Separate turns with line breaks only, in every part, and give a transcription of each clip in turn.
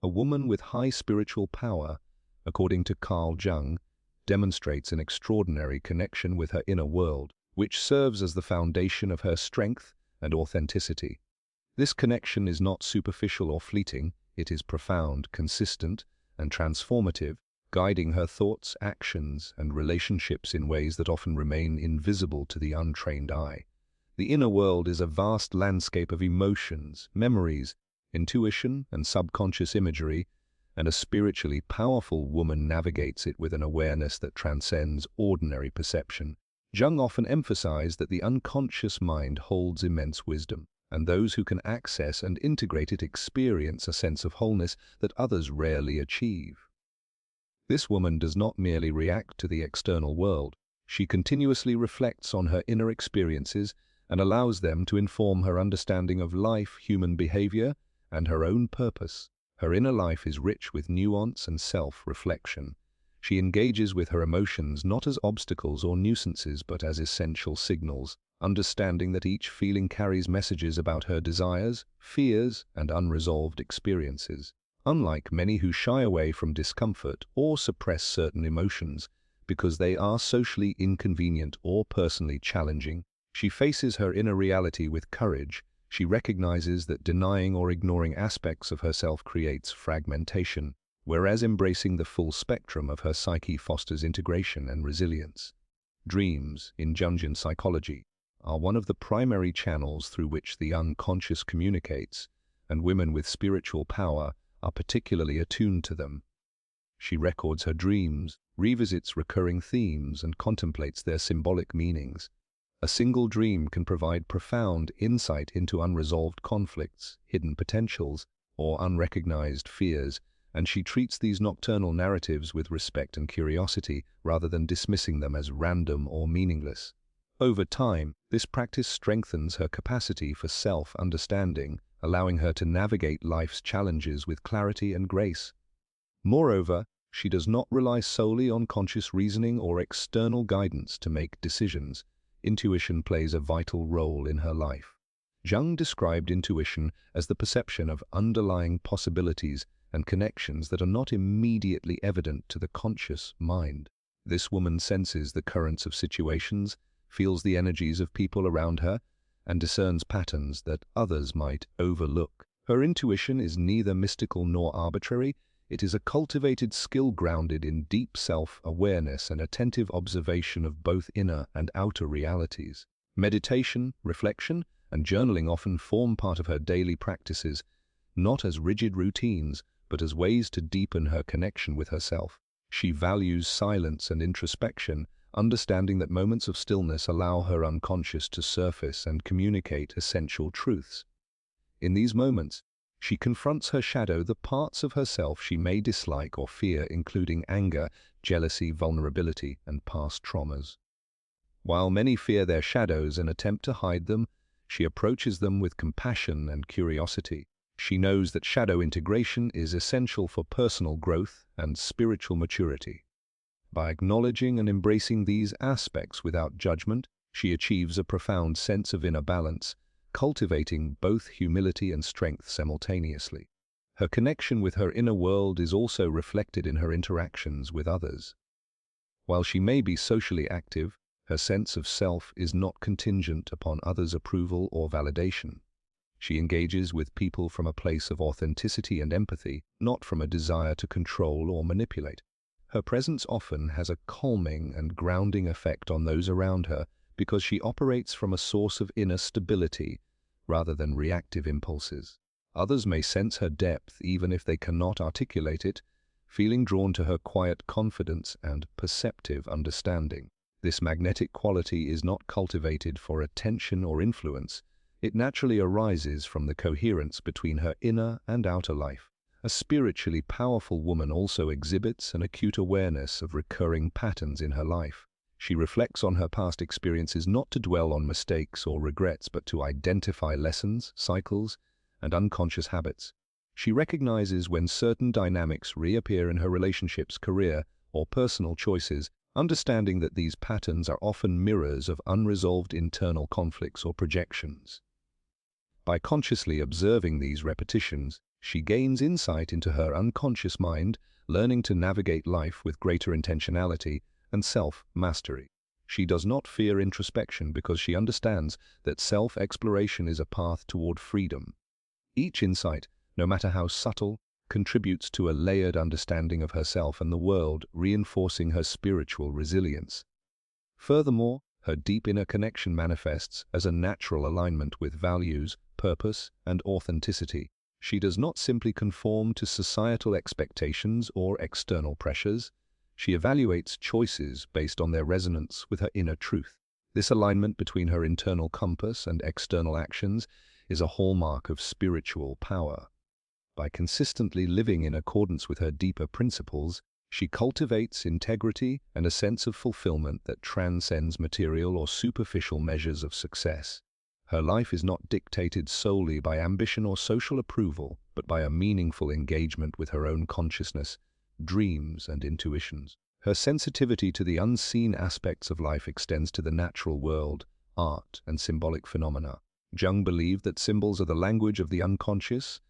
A woman with high spiritual power, according to Carl Jung, demonstrates an extraordinary connection with her inner world, which serves as the foundation of her strength and authenticity. This connection is not superficial or fleeting, it is profound, consistent, and transformative, guiding her thoughts, actions, and relationships in ways that often remain invisible to the untrained eye. The inner world is a vast landscape of emotions, memories, intuition, and subconscious imagery, and a spiritually powerful woman navigates it with an awareness that transcends ordinary perception. Jung often emphasized that the unconscious mind holds immense wisdom, and those who can access and integrate it experience a sense of wholeness that others rarely achieve. This woman does not merely react to the external world, she continuously reflects on her inner experiences and allows them to inform her understanding of life, human behavior, and her own purpose. Her inner life is rich with nuance and self-reflection. She engages with her emotions not as obstacles or nuisances but as essential signals, understanding that each feeling carries messages about her desires, fears, and unresolved experiences. Unlike many who shy away from discomfort or suppress certain emotions because they are socially inconvenient or personally challenging, she faces her inner reality with courage. She recognizes that denying or ignoring aspects of herself creates fragmentation, whereas embracing the full spectrum of her psyche fosters integration and resilience. Dreams, in Jungian psychology, are one of the primary channels through which the unconscious communicates, and women with spiritual power are particularly attuned to them. She records her dreams, revisits recurring themes, and contemplates their symbolic meanings. A single dream can provide profound insight into unresolved conflicts, hidden potentials, or unrecognized fears, and she treats these nocturnal narratives with respect and curiosity rather than dismissing them as random or meaningless. Over time, this practice strengthens her capacity for self-understanding, allowing her to navigate life's challenges with clarity and grace. Moreover, she does not rely solely on conscious reasoning or external guidance to make decisions. Intuition plays a vital role in her life. Jung described intuition as the perception of underlying possibilities and connections that are not immediately evident to the conscious mind. This woman senses the currents of situations, feels the energies of people around her, and discerns patterns that others might overlook. Her intuition is neither mystical nor arbitrary. It is a cultivated skill grounded in deep self-awareness and attentive observation of both inner and outer realities. Meditation, reflection, and journaling often form part of her daily practices, not as rigid routines, but as ways to deepen her connection with herself. She values silence and introspection, understanding that moments of stillness allow her unconscious to surface and communicate essential truths. In these moments, she confronts her shadow, the parts of herself she may dislike or fear, including anger, jealousy, vulnerability, and past traumas. While many fear their shadows and attempt to hide them, she approaches them with compassion and curiosity. She knows that shadow integration is essential for personal growth and spiritual maturity. By acknowledging and embracing these aspects without judgment, she achieves a profound sense of inner balance, cultivating both humility and strength simultaneously. Her connection with her inner world is also reflected in her interactions with others. While she may be socially active, her sense of self is not contingent upon others' approval or validation. She engages with people from a place of authenticity and empathy, not from a desire to control or manipulate. Her presence often has a calming and grounding effect on those around her because she operates from a source of inner stability rather than reactive impulses. Others may sense her depth even if they cannot articulate it, feeling drawn to her quiet confidence and perceptive understanding. This magnetic quality is not cultivated for attention or influence. It naturally arises from the coherence between her inner and outer life. A spiritually powerful woman also exhibits an acute awareness of recurring patterns in her life. She reflects on her past experiences not to dwell on mistakes or regrets, but to identify lessons, cycles, and unconscious habits. She recognizes when certain dynamics reappear in her relationships, career, or personal choices, understanding that these patterns are often mirrors of unresolved internal conflicts or projections. By consciously observing these repetitions, She gains insight into her unconscious mind, learning to navigate life with greater intentionality and self-mastery. She does not fear introspection because she understands that self-exploration is a path toward freedom. Each insight, no matter how subtle, contributes to a layered understanding of herself and the world, reinforcing her spiritual resilience. Furthermore, her deep inner connection manifests as a natural alignment with values, purpose, and authenticity. She does not simply conform to societal expectations or external pressures. She evaluates choices based on their resonance with her inner truth. This alignment between her internal compass and external actions is a hallmark of spiritual power. By consistently living in accordance with her deeper principles, she cultivates integrity and a sense of fulfillment that transcends material or superficial measures of success. Her life is not dictated solely by ambition or social approval, but by a meaningful engagement with her own consciousness, dreams, and intuitions. Her sensitivity to the unseen aspects of life extends to the natural world, art, and symbolic phenomena. Jung believed that symbols are the language of the unconscious,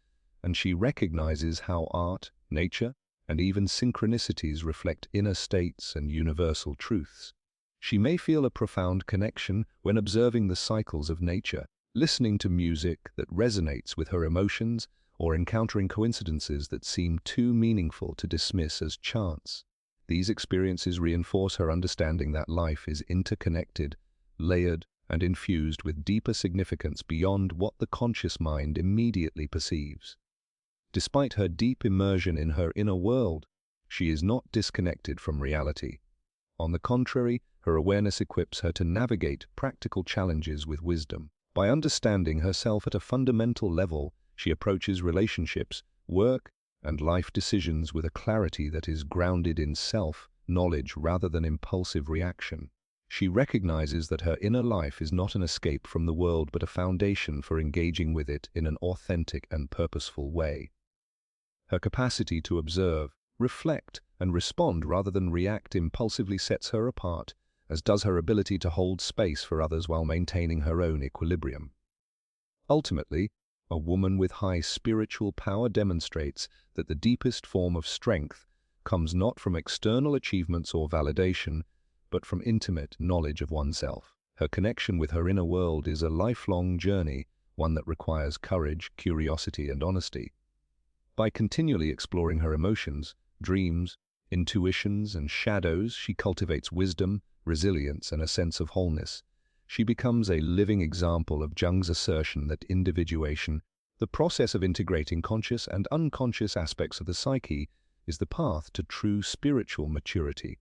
and she recognizes how art, nature, and even synchronicities reflect inner states and universal truths. She may feel a profound connection when observing the cycles of nature, listening to music that resonates with her emotions, or encountering coincidences that seem too meaningful to dismiss as chance. These experiences reinforce her understanding that life is interconnected, layered, and infused with deeper significance beyond what the conscious mind immediately perceives. Despite her deep immersion in her inner world, she is not disconnected from reality. On the contrary, her awareness equips her to navigate practical challenges with wisdom. By understanding herself at a fundamental level, she approaches relationships, work, and life decisions with a clarity that is grounded in self-knowledge rather than impulsive reaction. She recognizes that her inner life is not an escape from the world but a foundation for engaging with it in an authentic and purposeful way. Her capacity to observe, reflect, and respond rather than react impulsively sets her apart, as does her ability to hold space for others while maintaining her own equilibrium. Ultimately, a woman with high spiritual power demonstrates that the deepest form of strength comes not from external achievements or validation, but from intimate knowledge of oneself. Her connection with her inner world is a lifelong journey, one that requires courage, curiosity, and honesty. By continually exploring her emotions, dreams, intuitions, and shadows, she cultivates wisdom, resilience, and a sense of wholeness. She becomes a living example of Jung's assertion that individuation, the process of integrating conscious and unconscious aspects of the psyche, is the path to true spiritual maturity.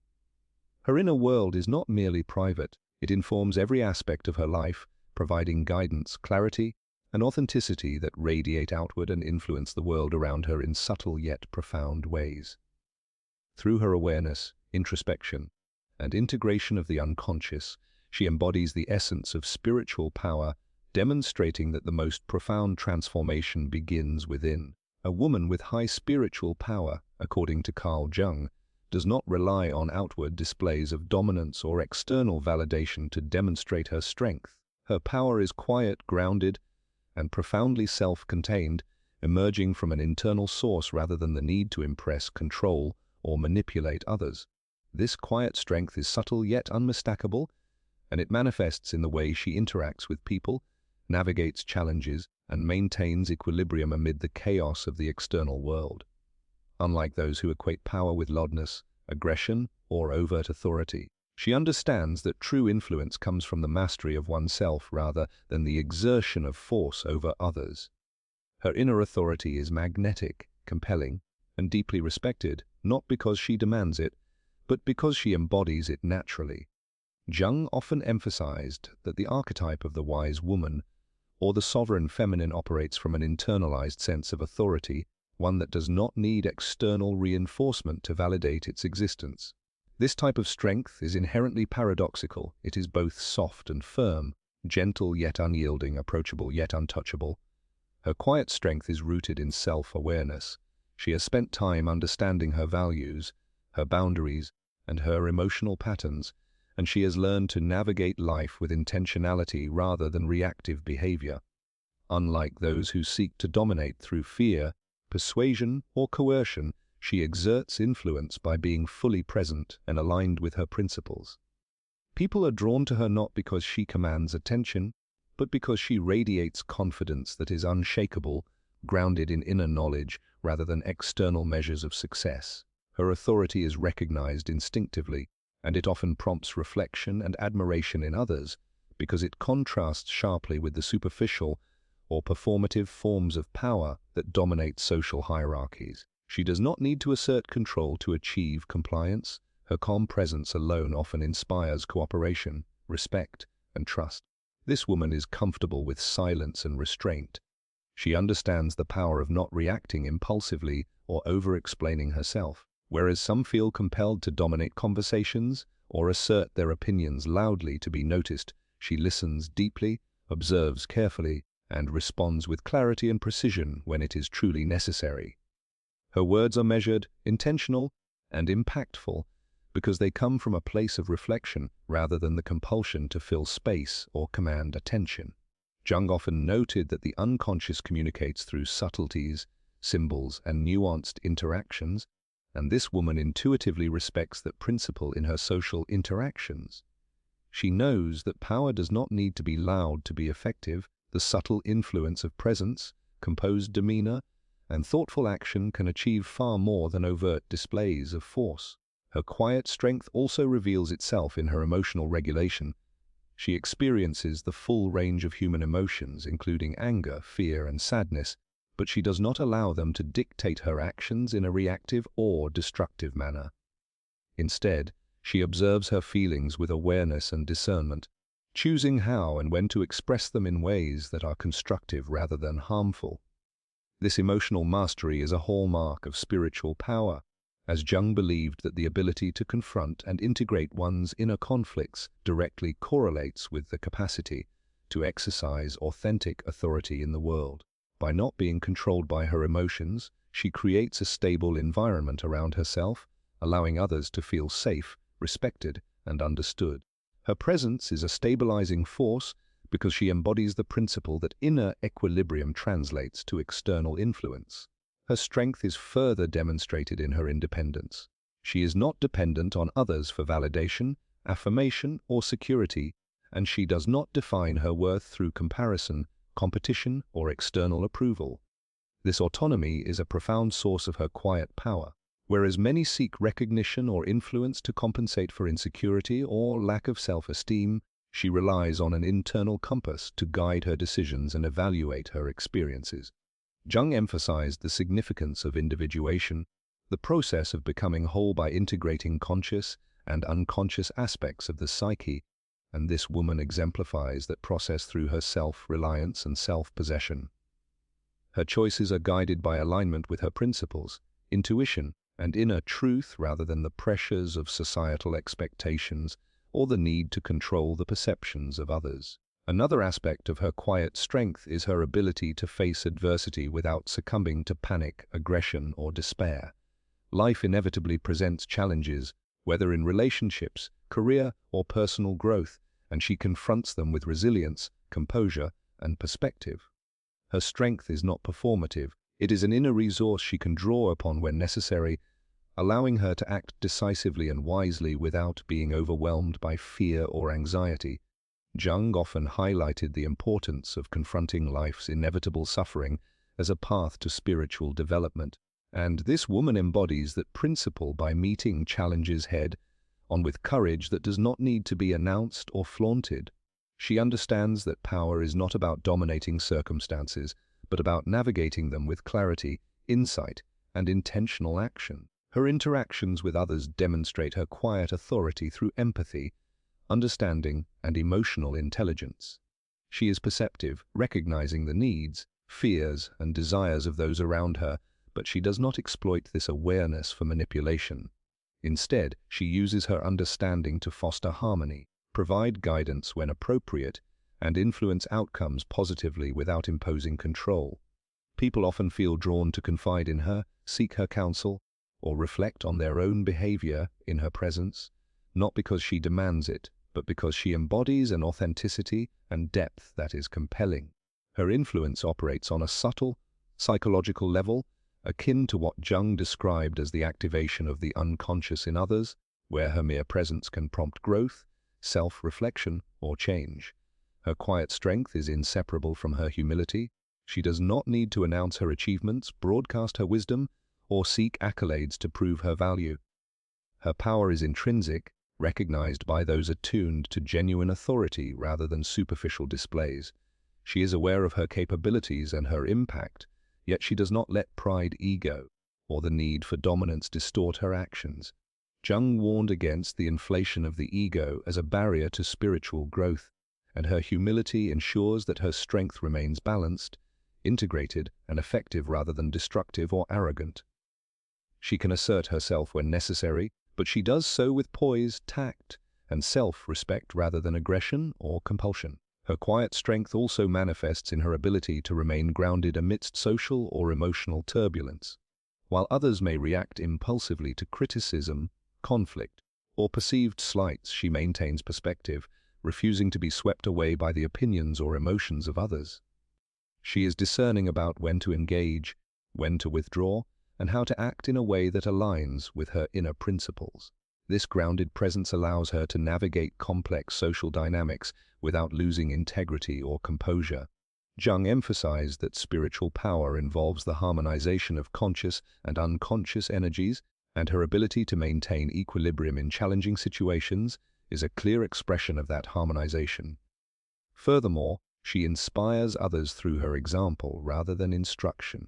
Her inner world is not merely private, it informs every aspect of her life, providing guidance, clarity, and authenticity that radiate outward and influence the world around her in subtle yet profound ways. Through her awareness, introspection, and integration of the unconscious, she embodies the essence of spiritual power, demonstrating that the most profound transformation begins within. A woman with high spiritual power, according to Carl Jung, does not rely on outward displays of dominance or external validation to demonstrate her strength. Her power is quiet, grounded, and profoundly self-contained, emerging from an internal source rather than the need to impress, control, or manipulate others. This quiet strength is subtle yet unmistakable, and it manifests in the way she interacts with people, navigates challenges, and maintains equilibrium amid the chaos of the external world. Unlike those who equate power with loudness, aggression, or overt authority, she understands that true influence comes from the mastery of oneself rather than the exertion of force over others. Her inner authority is magnetic, compelling, and deeply respected, not because she demands it, but because she embodies it naturally. Jung often emphasized that the archetype of the wise woman, or the sovereign feminine, operates from an internalized sense of authority, one that does not need external reinforcement to validate its existence. This type of strength is inherently paradoxical. It is both soft and firm, gentle yet unyielding, approachable yet untouchable. Her quiet strength is rooted in self-awareness. She has spent time understanding her values, her boundaries, and her emotional patterns, and she has learned to navigate life with intentionality rather than reactive behavior. Unlike those who seek to dominate through fear, persuasion, or coercion, she exerts influence by being fully present and aligned with her principles. People are drawn to her not because she commands attention, but because she radiates confidence that is unshakable, grounded in inner knowledge rather than external measures of success. Her authority is recognized instinctively, and it often prompts reflection and admiration in others because it contrasts sharply with the superficial or performative forms of power that dominate social hierarchies. She does not need to assert control to achieve compliance. Her calm presence alone often inspires cooperation, respect, and trust. This woman is comfortable with silence and restraint. She understands the power of not reacting impulsively or over-explaining herself. Whereas some feel compelled to dominate conversations or assert their opinions loudly to be noticed, she listens deeply, observes carefully, and responds with clarity and precision when it is truly necessary. Her words are measured, intentional, and impactful because they come from a place of reflection rather than the compulsion to fill space or command attention. Jung often noted that the unconscious communicates through subtleties, symbols, and nuanced interactions, and this woman intuitively respects that principle in her social interactions. She knows that power does not need to be loud to be effective. The subtle influence of presence, composed demeanor, and thoughtful action can achieve far more than overt displays of force. Her quiet strength also reveals itself in her emotional regulation. She experiences the full range of human emotions, including anger, fear, and sadness, but she does not allow them to dictate her actions in a reactive or destructive manner. Instead, she observes her feelings with awareness and discernment, choosing how and when to express them in ways that are constructive rather than harmful. This emotional mastery is a hallmark of spiritual power, as Jung believed that the ability to confront and integrate one's inner conflicts directly correlates with the capacity to exercise authentic authority in the world. By not being controlled by her emotions, she creates a stable environment around herself, allowing others to feel safe, respected, and understood. Her presence is a stabilizing force because she embodies the principle that inner equilibrium translates to external influence. Her strength is further demonstrated in her independence. She is not dependent on others for validation, affirmation, or security, and she does not define her worth through comparison, competition, or external approval. This autonomy is a profound source of her quiet power. Whereas many seek recognition or influence to compensate for insecurity or lack of self-esteem, she relies on an internal compass to guide her decisions and evaluate her experiences. Jung emphasized the significance of individuation, the process of becoming whole by integrating conscious and unconscious aspects of the psyche, and this woman exemplifies that process through her self-reliance and self-possession. Her choices are guided by alignment with her principles, intuition, and inner truth rather than the pressures of societal expectations or the need to control the perceptions of others. Another aspect of her quiet strength is her ability to face adversity without succumbing to panic, aggression, or despair. Life inevitably presents challenges, whether in relationships, career, or personal growth, and she confronts them with resilience, composure, and perspective. Her strength is not performative. It is an inner resource she can draw upon when necessary, allowing her to act decisively and wisely without being overwhelmed by fear or anxiety. Jung often highlighted the importance of confronting life's inevitable suffering as a path to spiritual development, and this woman embodies that principle by meeting challenges head-on with courage that does not need to be announced or flaunted. She understands that power is not about dominating circumstances, but about navigating them with clarity, insight, and intentional action. Her interactions with others demonstrate her quiet authority through empathy, understanding, and emotional intelligence. She is perceptive, recognizing the needs, fears, and desires of those around her, but she does not exploit this awareness for manipulation. Instead, she uses her understanding to foster harmony, provide guidance when appropriate, and influence outcomes positively without imposing control. People often feel drawn to confide in her, seek her counsel, or reflect on their own behavior in her presence, not because she demands it, but because she embodies an authenticity and depth that is compelling. Her influence operates on a subtle, psychological level, akin to what Jung described as the activation of the unconscious in others, where her mere presence can prompt growth, self-reflection, or change. Her quiet strength is inseparable from her humility. She does not need to announce her achievements, broadcast her wisdom, or seek accolades to prove her value. Her power is intrinsic, recognized by those attuned to genuine authority rather than superficial displays. She is aware of her capabilities and her impact, yet she does not let pride, ego, or the need for dominance distort her actions. Jung warned against the inflation of the ego as a barrier to spiritual growth, and her humility ensures that her strength remains balanced, integrated, and effective rather than destructive or arrogant. She can assert herself when necessary, but she does so with poise, tact, and self-respect rather than aggression or compulsion. Her quiet strength also manifests in her ability to remain grounded amidst social or emotional turbulence. While others may react impulsively to criticism, conflict, or perceived slights, she maintains perspective, refusing to be swept away by the opinions or emotions of others. She is discerning about when to engage, when to withdraw, and how to act in a way that aligns with her inner principles. This grounded presence allows her to navigate complex social dynamics without losing integrity or composure. Jung emphasized that spiritual power involves the harmonization of conscious and unconscious energies, and her ability to maintain equilibrium in challenging situations is a clear expression of that harmonization. Furthermore, she inspires others through her example rather than instruction.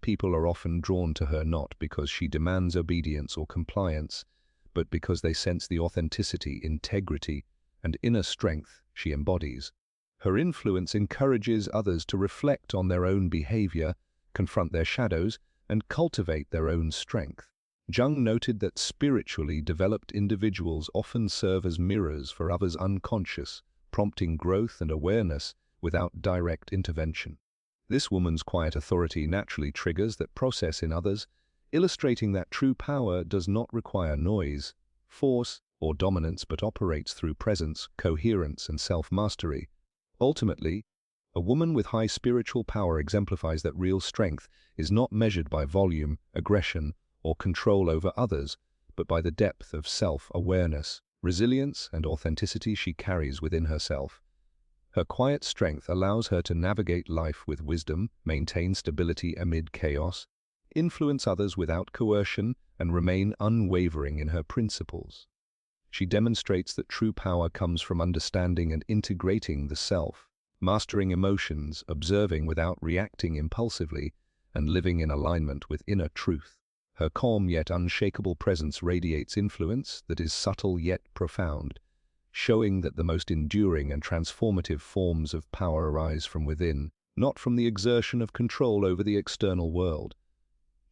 People are often drawn to her not because she demands obedience or compliance, but because they sense the authenticity, integrity, and inner strength she embodies. Her influence encourages others to reflect on their own behavior, confront their shadows, and cultivate their own strength. Jung noted that spiritually developed individuals often serve as mirrors for others' unconscious, prompting growth and awareness without direct intervention. This woman's quiet authority naturally triggers that process in others, illustrating that true power does not require noise, force, or dominance but operates through presence, coherence, and self-mastery. Ultimately, a woman with high spiritual power exemplifies that real strength is not measured by volume, aggression, or control over others, but by the depth of self-awareness, resilience, and authenticity she carries within herself. Her quiet strength allows her to navigate life with wisdom, maintain stability amid chaos, influence others without coercion, and remain unwavering in her principles. She demonstrates that true power comes from understanding and integrating the self, mastering emotions, observing without reacting impulsively, and living in alignment with inner truth. Her calm yet unshakable presence radiates influence that is subtle yet profound, showing that the most enduring and transformative forms of power arise from within, not from the exertion of control over the external world.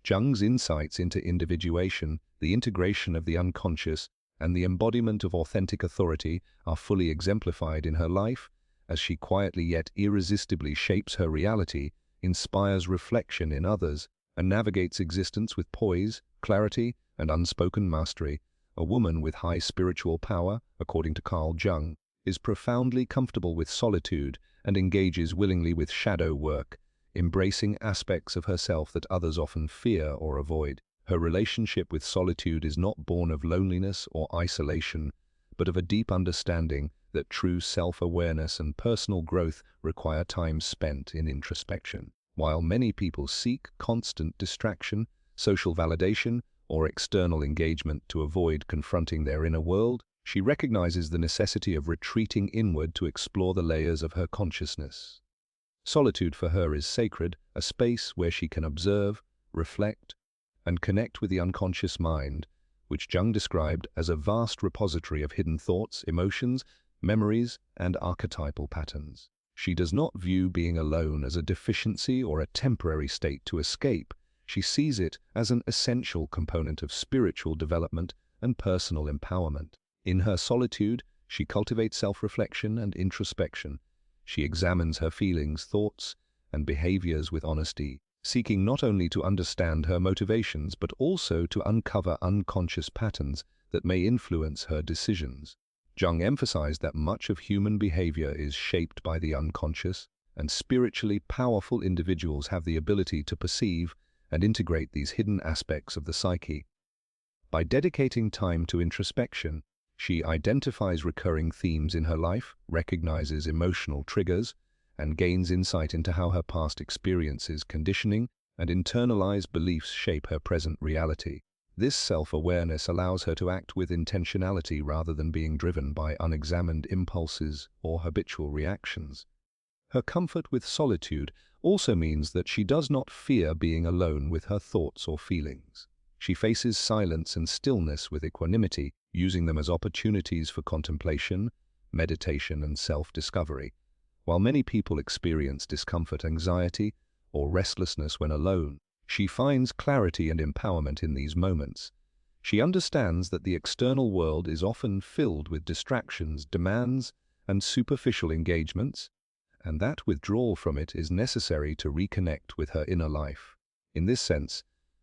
Jung's insights into individuation, the integration of the unconscious, and the embodiment of authentic authority are fully exemplified in her life, as she quietly yet irresistibly shapes her reality, inspires reflection in others, and navigates existence with poise, clarity, and unspoken mastery. A woman with high spiritual power, according to Carl Jung, is profoundly comfortable with solitude and engages willingly with shadow work, embracing aspects of herself that others often fear or avoid. Her relationship with solitude is not born of loneliness or isolation, but of a deep understanding that true self-awareness and personal growth require time spent in introspection. While many people seek constant distraction, social validation, or external engagement to avoid confronting their inner world, she recognizes the necessity of retreating inward to explore the layers of her consciousness. Solitude for her is sacred, a space where she can observe, reflect, and connect with the unconscious mind, which Jung described as a vast repository of hidden thoughts, emotions, memories, and archetypal patterns. She does not view being alone as a deficiency or a temporary state to escape. She sees it as an essential component of spiritual development and personal empowerment. In her solitude, she cultivates self-reflection and introspection. She examines her feelings, thoughts, and behaviors with honesty, seeking not only to understand her motivations but also to uncover unconscious patterns that may influence her decisions. Jung emphasized that much of human behavior is shaped by the unconscious, and spiritually powerful individuals have the ability to perceive and integrate these hidden aspects of the psyche. By dedicating time to introspection, she identifies recurring themes in her life, recognizes emotional triggers, and gains insight into how her past experiences, conditioning, and internalized beliefs shape her present reality. This self-awareness allows her to act with intentionality rather than being driven by unexamined impulses or habitual reactions. Her comfort with solitude also means that she does not fear being alone with her thoughts or feelings. She faces silence and stillness with equanimity, using them as opportunities for contemplation, meditation, and self-discovery. While many people experience discomfort, anxiety, or restlessness when alone, she finds clarity and empowerment in these moments. She understands that the external world is often filled with distractions, demands, and superficial engagements, and that withdrawal from it is necessary to reconnect with her inner life. In this sense,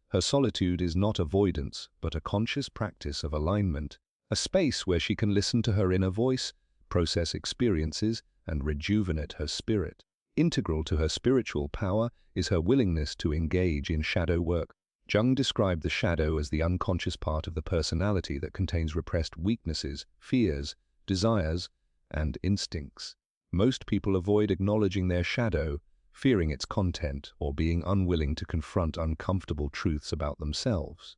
her solitude is not avoidance, but a conscious practice of alignment, a space where she can listen to her inner voice, process experiences, and rejuvenate her spirit. Integral to her spiritual power is her willingness to engage in shadow work. Jung described the shadow as the unconscious part of the personality that contains repressed weaknesses, fears, desires, and instincts. Most people avoid acknowledging their shadow, fearing its content or being unwilling to confront uncomfortable truths about themselves.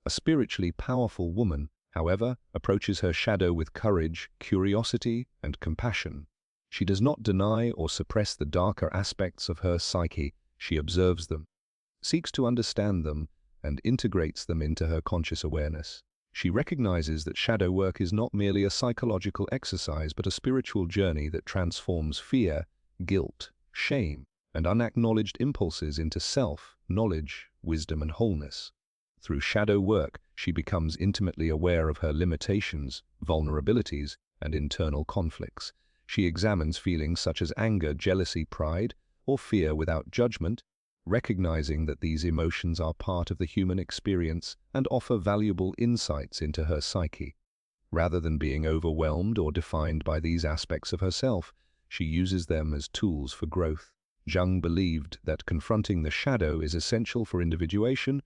A spiritually powerful woman, however, approaches her shadow with courage, curiosity, and compassion. She does not deny or suppress the darker aspects of her psyche. She observes them, seeks to understand them, and integrates them into her conscious awareness. She recognizes that shadow work is not merely a psychological exercise but a spiritual journey that transforms fear, guilt, shame, and unacknowledged impulses into self, knowledge, wisdom, and wholeness. Through shadow work, she becomes intimately aware of her limitations, vulnerabilities, and internal conflicts. She examines feelings such as anger, jealousy, pride, or fear without judgment, recognizing that these emotions are part of the human experience and offer valuable insights into her psyche. Rather than being overwhelmed or defined by these aspects of herself, she uses them as tools for growth. Jung believed that confronting the shadow is essential for individuation,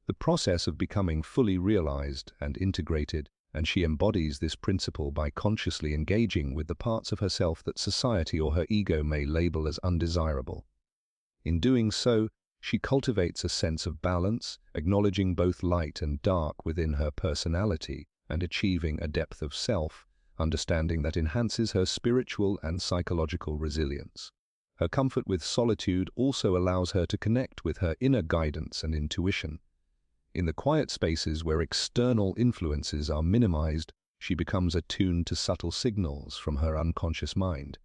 the process of becoming fully realized and integrated, and she embodies this principle by consciously engaging with the parts of herself that society or her ego may label as undesirable. In doing so, she cultivates a sense of balance, acknowledging both light and dark within her personality and achieving a depth of self-understanding that enhances her spiritual and psychological resilience. Her comfort with solitude also allows her to connect with her inner guidance and intuition. In the quiet spaces where external influences are minimized, she becomes attuned to subtle signals from her unconscious mind.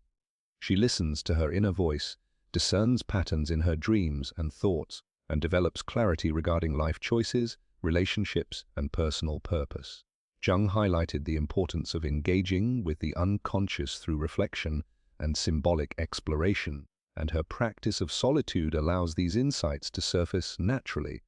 She listens to her inner voice, discerns patterns in her dreams and thoughts, and develops clarity regarding life choices, relationships, and personal purpose. Jung highlighted the importance of engaging with the unconscious through reflection and symbolic exploration, and her practice of solitude allows these insights to surface naturally.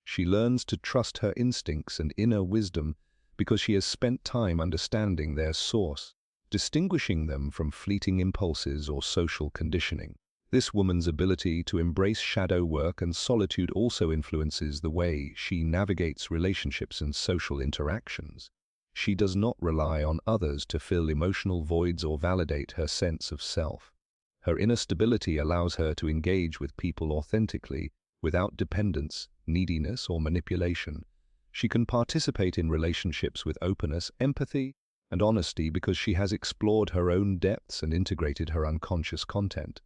She learns to trust her instincts and inner wisdom because she has spent time understanding their source, distinguishing them from fleeting impulses or social conditioning. This woman's ability to embrace shadow work and solitude also influences the way she navigates relationships and social interactions. She does not rely on others to fill emotional voids or validate her sense of self. Her inner stability allows her to engage with people authentically, without dependence, neediness, or manipulation. She can participate in relationships with openness, empathy, and honesty because she has explored her own depths and integrated her unconscious content.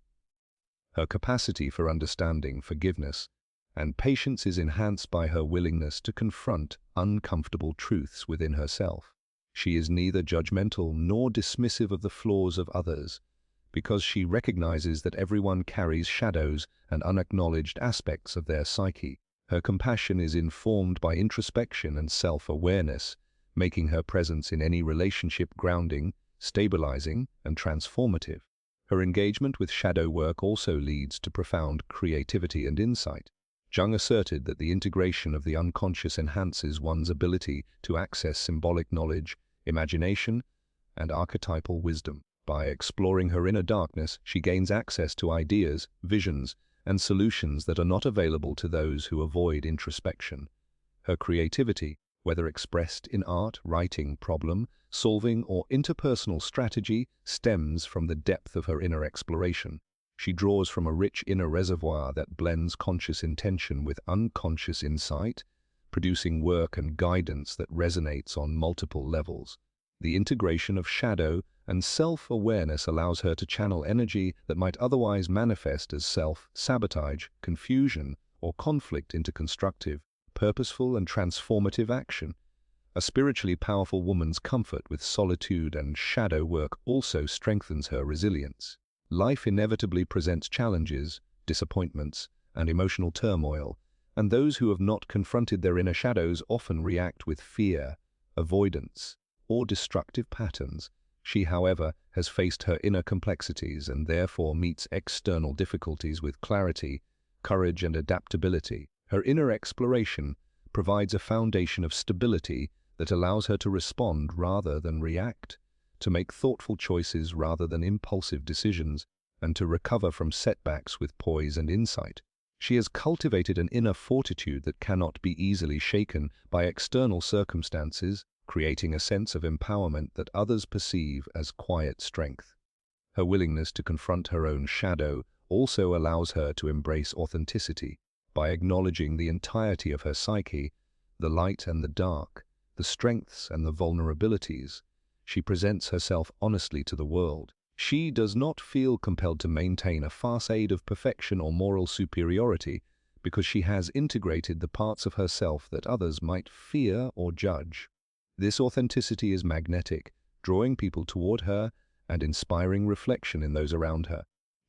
Her capacity for understanding, forgiveness, and patience is enhanced by her willingness to confront uncomfortable truths within herself. She is neither judgmental nor dismissive of the flaws of others, because she recognizes that everyone carries shadows and unacknowledged aspects of their psyche. Her compassion is informed by introspection and self-awareness, making her presence in any relationship grounding, stabilizing, and transformative. Her engagement with shadow work also leads to profound creativity and insight. Jung asserted that the integration of the unconscious enhances one's ability to access symbolic knowledge, imagination, and archetypal wisdom. By exploring her inner darkness, she gains access to ideas, visions, and solutions that are not available to those who avoid introspection. Her creativity, whether expressed in art, writing, problem solving, or interpersonal strategy, stems from the depth of her inner exploration. She draws from a rich inner reservoir that blends conscious intention with unconscious insight, producing work and guidance that resonates on multiple levels. The integration of shadow and self-awareness allows her to channel energy that might otherwise manifest as self-sabotage, confusion, or conflict into constructive, purposeful, and transformative action. A spiritually powerful woman's comfort with solitude and shadow work also strengthens her resilience. Life inevitably presents challenges, disappointments, and emotional turmoil, and those who have not confronted their inner shadows often react with fear, avoidance, or destructive patterns. She, however, has faced her inner complexities and therefore meets external difficulties with clarity, courage, and adaptability. Her inner exploration provides a foundation of stability that allows her to respond rather than react, to make thoughtful choices rather than impulsive decisions, and to recover from setbacks with poise and insight. She has cultivated an inner fortitude that cannot be easily shaken by external circumstances, creating a sense of empowerment that others perceive as quiet strength. Her willingness to confront her own shadow also allows her to embrace authenticity. By acknowledging the entirety of her psyche, the light and the dark, the strengths and the vulnerabilities, she presents herself honestly to the world. She does not feel compelled to maintain a facade of perfection or moral superiority because she has integrated the parts of herself that others might fear or judge. This authenticity is magnetic, drawing people toward her and inspiring reflection in those around her.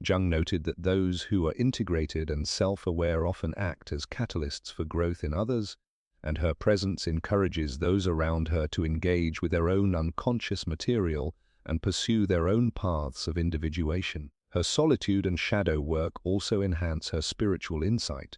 Jung noted that those who are integrated and self-aware often act as catalysts for growth in others, and her presence encourages those around her to engage with their own unconscious material and pursue their own paths of individuation. Her solitude and shadow work also enhance her spiritual insight.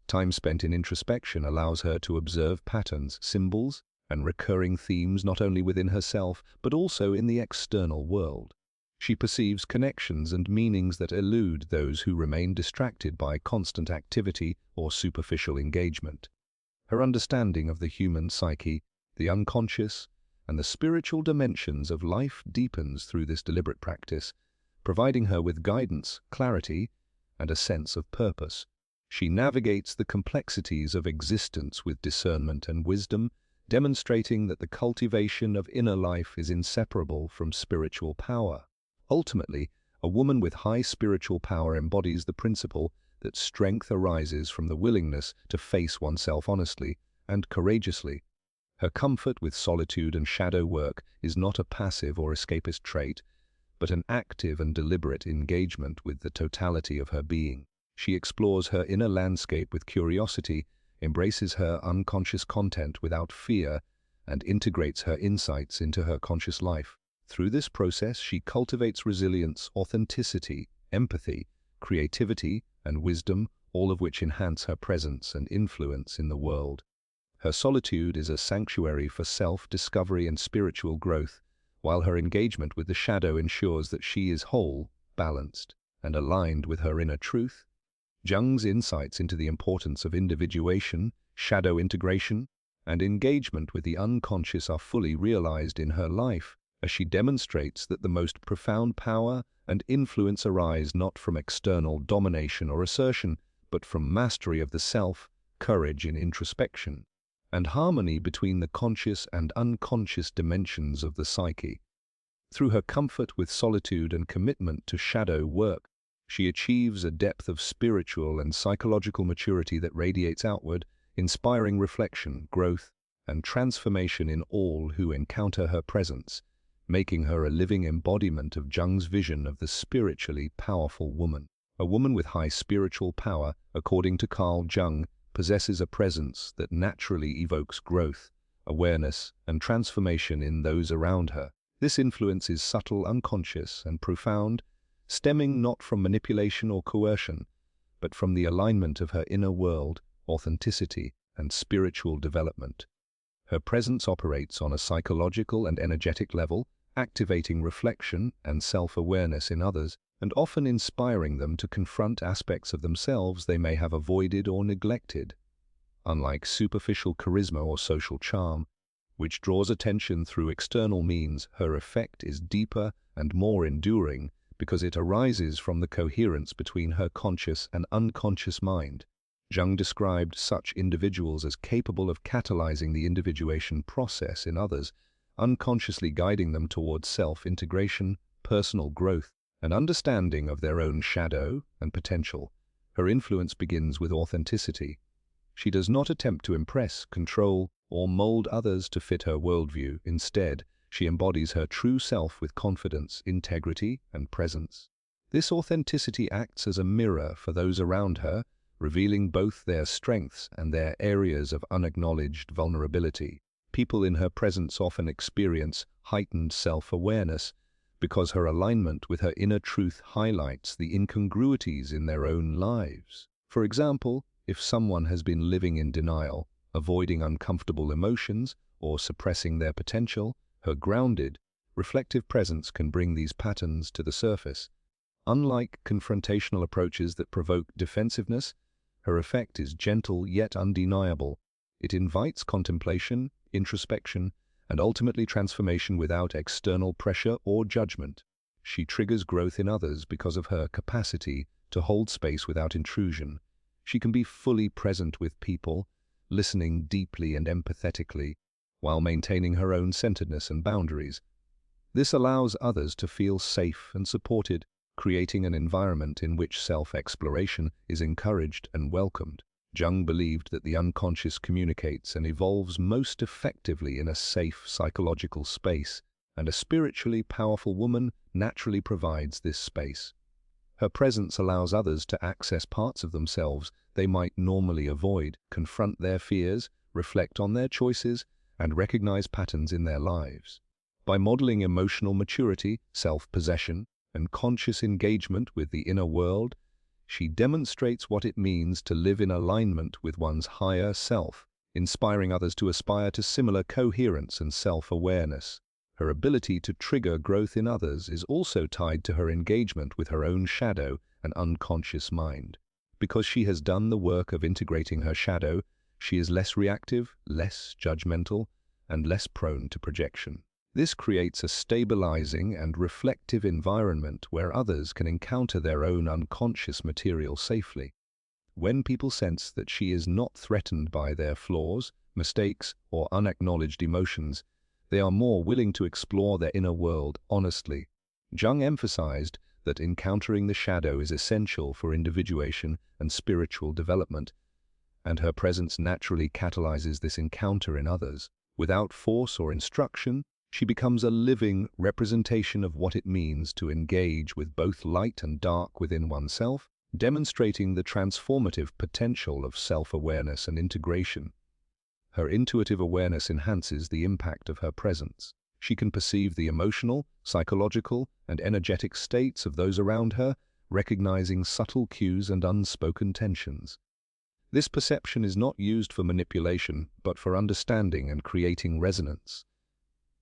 Time spent in introspection allows her to observe patterns, symbols, and recurring themes not only within herself but also in the external world. She perceives connections and meanings that elude those who remain distracted by constant activity or superficial engagement. Her understanding of the human psyche, the unconscious, and the spiritual dimensions of life deepens through this deliberate practice, providing her with guidance, clarity, and a sense of purpose. She navigates the complexities of existence with discernment and wisdom, demonstrating that the cultivation of inner life is inseparable from spiritual power. Ultimately, a woman with high spiritual power embodies the principle that strength arises from the willingness to face oneself honestly and courageously. Her comfort with solitude and shadow work is not a passive or escapist trait, but an active and deliberate engagement with the totality of her being. She explores her inner landscape with curiosity, embraces her unconscious content without fear, and integrates her insights into her conscious life. Through this process, she cultivates resilience, authenticity, empathy, creativity, and wisdom, all of which enhance her presence and influence in the world. Her solitude is a sanctuary for self-discovery and spiritual growth, while her engagement with the shadow ensures that she is whole, balanced, and aligned with her inner truth. Jung's insights into the importance of individuation, shadow integration, and engagement with the unconscious are fully realized in her life, as she demonstrates that the most profound power and influence arise not from external domination or assertion, but from mastery of the self, courage in introspection, and harmony between the conscious and unconscious dimensions of the psyche. Through her comfort with solitude and commitment to shadow work, she achieves a depth of spiritual and psychological maturity that radiates outward, inspiring reflection, growth, and transformation in all who encounter her presence, making her a living embodiment of Jung's vision of the spiritually powerful woman. A woman with high spiritual power, according to Carl Jung, possesses a presence that naturally evokes growth, awareness, and transformation in those around her. This influence is subtle, unconscious, and profound, stemming not from manipulation or coercion, but from the alignment of her inner world, authenticity, and spiritual development. Her presence operates on a psychological and energetic level, activating reflection and self-awareness in others, and often inspiring them to confront aspects of themselves they may have avoided or neglected. Unlike superficial charisma or social charm, which draws attention through external means, her effect is deeper and more enduring because it arises from the coherence between her conscious and unconscious mind. Jung described such individuals as capable of catalyzing the individuation process in others, unconsciously guiding them towards self-integration, personal growth, and understanding of their own shadow and potential. Her influence begins with authenticity. She does not attempt to impress, control, or mold others to fit her worldview. Instead, she embodies her true self with confidence, integrity, and presence. This authenticity acts as a mirror for those around her, revealing both their strengths and their areas of unacknowledged vulnerability. People in her presence often experience heightened self-awareness because her alignment with her inner truth highlights the incongruities in their own lives. For example, if someone has been living in denial, avoiding uncomfortable emotions, or suppressing their potential, her grounded, reflective presence can bring these patterns to the surface. Unlike confrontational approaches that provoke defensiveness, her effect is gentle yet undeniable. It invites contemplation, introspection, and ultimately transformation without external pressure or judgment. She triggers growth in others because of her capacity to hold space without intrusion. She can be fully present with people, listening deeply and empathetically, while maintaining her own centeredness and boundaries. This allows others to feel safe and supported, creating an environment in which self-exploration is encouraged and welcomed. Jung believed that the unconscious communicates and evolves most effectively in a safe psychological space, and a spiritually powerful woman naturally provides this space. Her presence allows others to access parts of themselves they might normally avoid, confront their fears, reflect on their choices, and recognize patterns in their lives. By modeling emotional maturity, self-possession, and conscious engagement with the inner world, she demonstrates what it means to live in alignment with one's higher self, inspiring others to aspire to similar coherence and self-awareness. Her ability to trigger growth in others is also tied to her engagement with her own shadow and unconscious mind. Because she has done the work of integrating her shadow, she is less reactive, less judgmental, and less prone to projection. This creates a stabilizing and reflective environment where others can encounter their own unconscious material safely. When people sense that she is not threatened by their flaws, mistakes, or unacknowledged emotions, they are more willing to explore their inner world honestly. Jung emphasized that encountering the shadow is essential for individuation and spiritual development, and her presence naturally catalyzes this encounter in others. Without force or instruction, she becomes a living representation of what it means to engage with both light and dark within oneself, demonstrating the transformative potential of self-awareness and integration. Her intuitive awareness enhances the impact of her presence. She can perceive the emotional, psychological, and energetic states of those around her, recognizing subtle cues and unspoken tensions. This perception is not used for manipulation, but for understanding and creating resonance.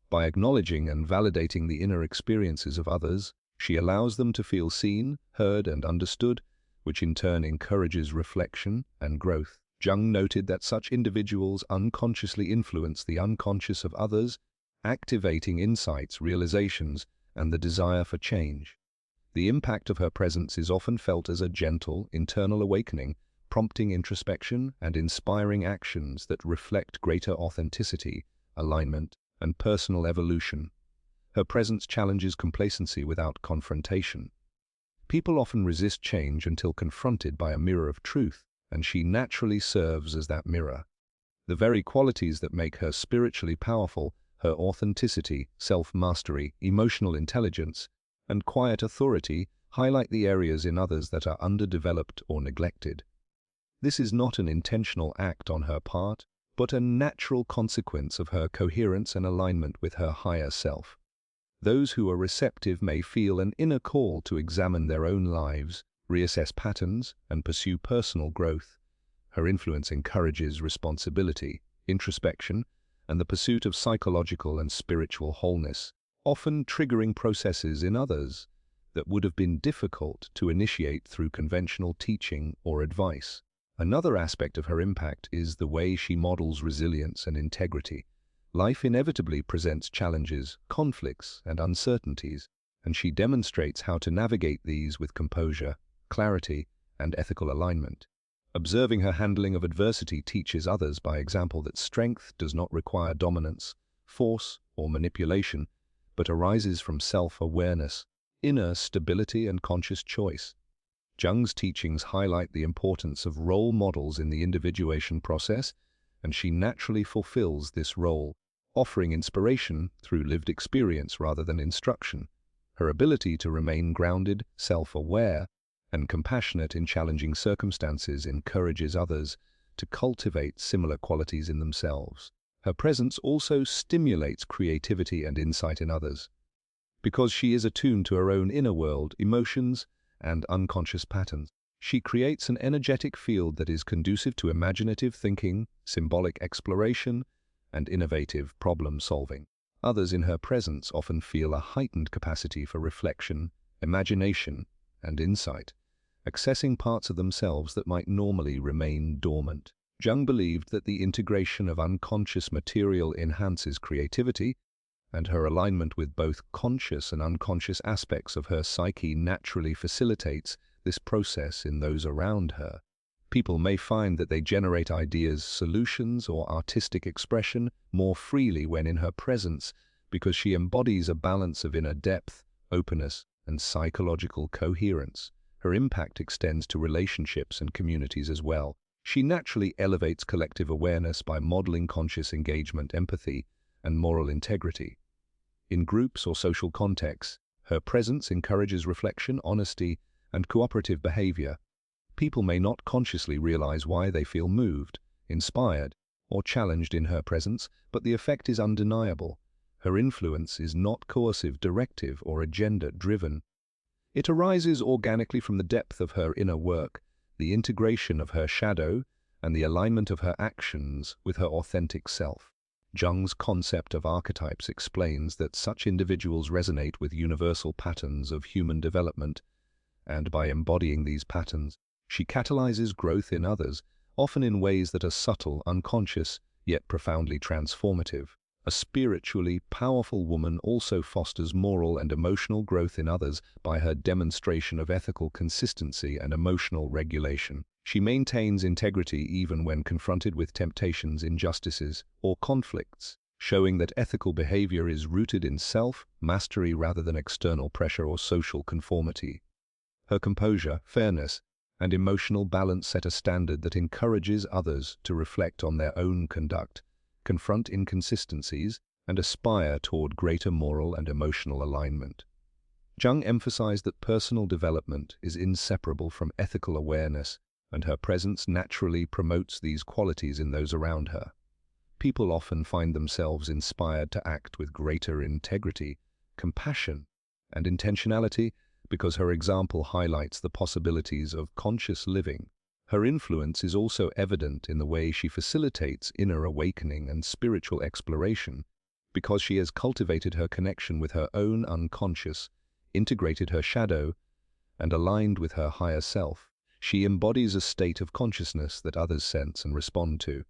By acknowledging and validating the inner experiences of others, she allows them to feel seen, heard, and understood, which in turn encourages reflection and growth. Jung noted that such individuals unconsciously influence the unconscious of others, activating insights, realizations, and the desire for change. The impact of her presence is often felt as a gentle, internal awakening, prompting introspection and inspiring actions that reflect greater authenticity, alignment, and personal evolution. Her presence challenges complacency without confrontation. People often resist change until confronted by a mirror of truth, and she naturally serves as that mirror. The very qualities that make her spiritually powerful, her authenticity, self-mastery, emotional intelligence, and quiet authority, highlight the areas in others that are underdeveloped or neglected. This is not an intentional act on her part, but a natural consequence of her coherence and alignment with her higher self. Those who are receptive may feel an inner call to examine their own lives, reassess patterns, and pursue personal growth. Her influence encourages responsibility, introspection, and the pursuit of psychological and spiritual wholeness, often triggering processes in others that would have been difficult to initiate through conventional teaching or advice. Another aspect of her impact is the way she models resilience and integrity. Life inevitably presents challenges, conflicts, and uncertainties, and she demonstrates how to navigate these with composure, clarity, and ethical alignment. Observing her handling of adversity teaches others by example that strength does not require dominance, force, or manipulation, but arises from self-awareness, inner stability, and conscious choice. Jung's teachings highlight the importance of role models in the individuation process, and she naturally fulfills this role, offering inspiration through lived experience rather than instruction. Her ability to remain grounded, self-aware, and compassionate in challenging circumstances encourages others to cultivate similar qualities in themselves. Her presence also stimulates creativity and insight in others. Because she is attuned to her own inner world, emotions, and unconscious patterns, she creates an energetic field that is conducive to imaginative thinking, symbolic exploration, and innovative problem-solving. Others in her presence often feel a heightened capacity for reflection, imagination, and insight, accessing parts of themselves that might normally remain dormant. Jung believed that the integration of unconscious material enhances creativity, and her alignment with both conscious and unconscious aspects of her psyche naturally facilitates this process in those around her. People may find that they generate ideas, solutions, or artistic expression more freely when in her presence because she embodies a balance of inner depth, openness, and psychological coherence. Her impact extends to relationships and communities as well. She naturally elevates collective awareness by modeling conscious engagement, empathy, and moral integrity. In groups or social contexts, her presence encourages reflection, honesty, and cooperative behavior. People may not consciously realize why they feel moved, inspired, or challenged in her presence, but the effect is undeniable. Her influence is not coercive, directive, or agenda-driven. It arises organically from the depth of her inner work, the integration of her shadow, and the alignment of her actions with her authentic self. Jung's concept of archetypes explains that such individuals resonate with universal patterns of human development, and by embodying these patterns, she catalyzes growth in others, often in ways that are subtle, unconscious, yet profoundly transformative. A spiritually powerful woman also fosters moral and emotional growth in others by her demonstration of ethical consistency and emotional regulation. She maintains integrity even when confronted with temptations, injustices, or conflicts, showing that ethical behavior is rooted in self-mastery rather than external pressure or social conformity. Her composure, fairness, and emotional balance set a standard that encourages others to reflect on their own conduct, confront inconsistencies, and aspire toward greater moral and emotional alignment. Jung emphasized that personal development is inseparable from ethical awareness, and her presence naturally promotes these qualities in those around her. People often find themselves inspired to act with greater integrity, compassion, and intentionality because her example highlights the possibilities of conscious living. Her influence is also evident in the way she facilitates inner awakening and spiritual exploration, because she has cultivated her connection with her own unconscious, integrated her shadow, and aligned with her higher self. She embodies a state of consciousness that others sense and respond to.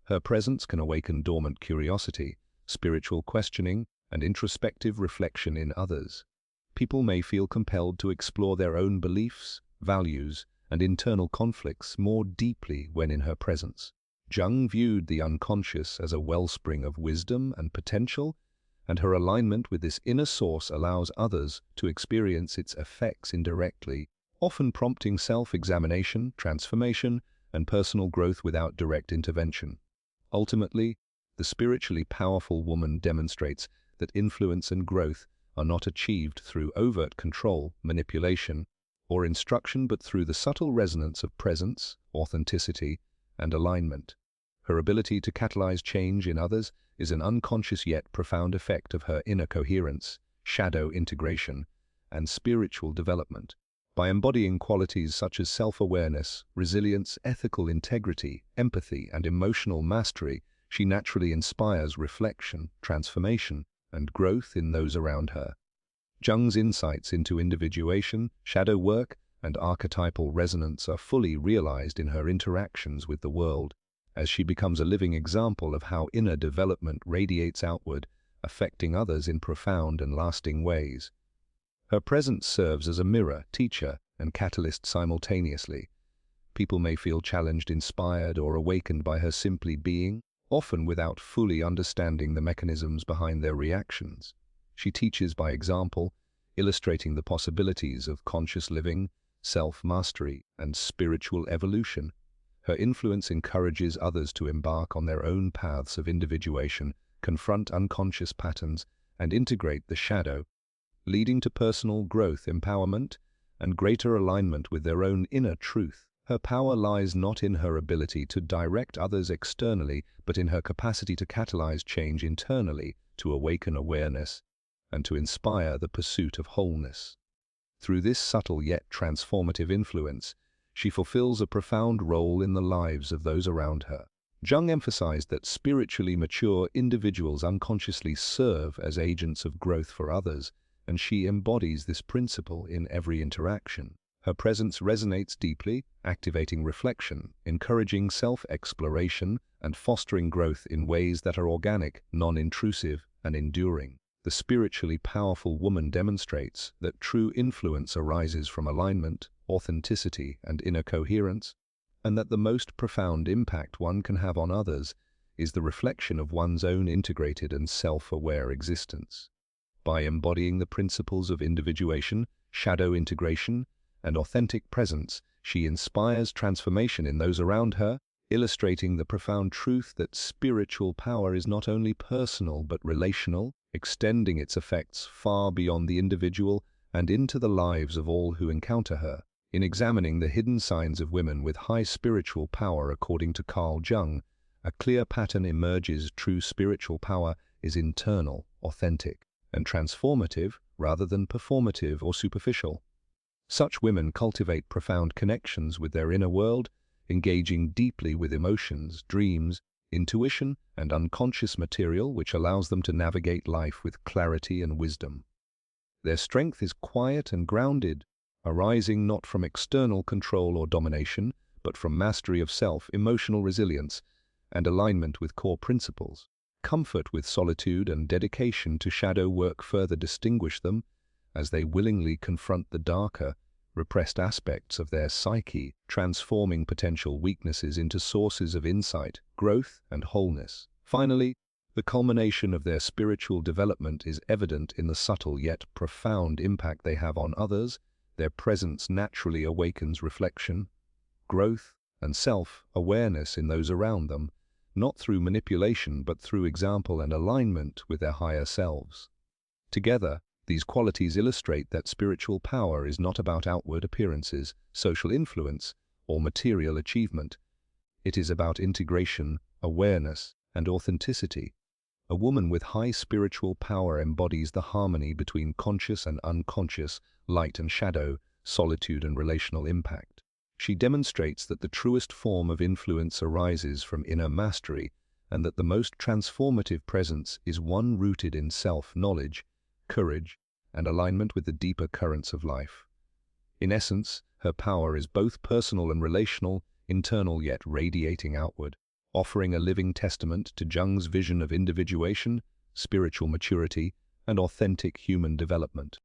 Her presence can awaken dormant curiosity, spiritual questioning, and introspective reflection in others. People may feel compelled to explore their own beliefs, values, and internal conflicts more deeply when in her presence. Jung viewed the unconscious as a wellspring of wisdom and potential, and her alignment with this inner source allows others to experience its effects indirectly, often prompting self-examination, transformation, and personal growth without direct intervention. Ultimately, the spiritually powerful woman demonstrates that influence and growth are not achieved through overt control, manipulation, or instruction, but through the subtle resonance of presence, authenticity, and alignment. Her ability to catalyze change in others is an unconscious yet profound effect of her inner coherence, shadow integration, and spiritual development. By embodying qualities such as self-awareness, resilience, ethical integrity, empathy, and emotional mastery, she naturally inspires reflection, transformation, and growth in those around her. Jung's insights into individuation, shadow work, and archetypal resonance are fully realized in her interactions with the world, as she becomes a living example of how inner development radiates outward, affecting others in profound and lasting ways. Her presence serves as a mirror, teacher, and catalyst simultaneously. People may feel challenged, inspired, or awakened by her simply being, often without fully understanding the mechanisms behind their reactions. She teaches by example, illustrating the possibilities of conscious living, self-mastery, and spiritual evolution. Her influence encourages others to embark on their own paths of individuation, confront unconscious patterns, and integrate the shadow, leading to personal growth, empowerment, and greater alignment with their own inner truth. Her power lies not in her ability to direct others externally, but in her capacity to catalyze change internally, to awaken awareness, and to inspire the pursuit of wholeness. Through this subtle yet transformative influence, she fulfills a profound role in the lives of those around her. Jung emphasized that spiritually mature individuals unconsciously serve as agents of growth for others, and she embodies this principle in every interaction. Her presence resonates deeply, activating reflection, encouraging self-exploration, and fostering growth in ways that are organic, non-intrusive, and enduring. The spiritually powerful woman demonstrates that true influence arises from alignment, authenticity, and inner coherence, and that the most profound impact one can have on others is the reflection of one's own integrated and self-aware existence. By embodying the principles of individuation, shadow integration, and authentic presence, she inspires transformation in those around her, illustrating the profound truth that spiritual power is not only personal but relational, extending its effects far beyond the individual and into the lives of all who encounter her. In examining the hidden signs of women with high spiritual power according to Carl Jung, a clear pattern emerges: true spiritual power is internal, authentic, and transformative rather than performative or superficial. Such women cultivate profound connections with their inner world, engaging deeply with emotions, dreams, intuition, and unconscious material, which allows them to navigate life with clarity and wisdom. Their strength is quiet and grounded, arising not from external control or domination, but from mastery of self, emotional resilience, and alignment with core principles. Comfort with solitude and dedication to shadow work further distinguish them, as they willingly confront the darker, repressed aspects of their psyche, transforming potential weaknesses into sources of insight, growth, and wholeness. Finally, the culmination of their spiritual development is evident in the subtle yet profound impact they have on others. Their presence naturally awakens reflection, growth, and self-awareness in those around them, not through manipulation but through example and alignment with their higher selves. Together, these qualities illustrate that spiritual power is not about outward appearances, social influence, or material achievement. It is about integration, awareness, and authenticity. A woman with high spiritual power embodies the harmony between conscious and unconscious, light and shadow, solitude and relational impact. She demonstrates that the truest form of influence arises from inner mastery, and that the most transformative presence is one rooted in self-knowledge, courage, and alignment with the deeper currents of life. In essence, her power is both personal and relational, internal yet radiating outward, offering a living testament to Jung's vision of individuation, spiritual maturity, and authentic human development.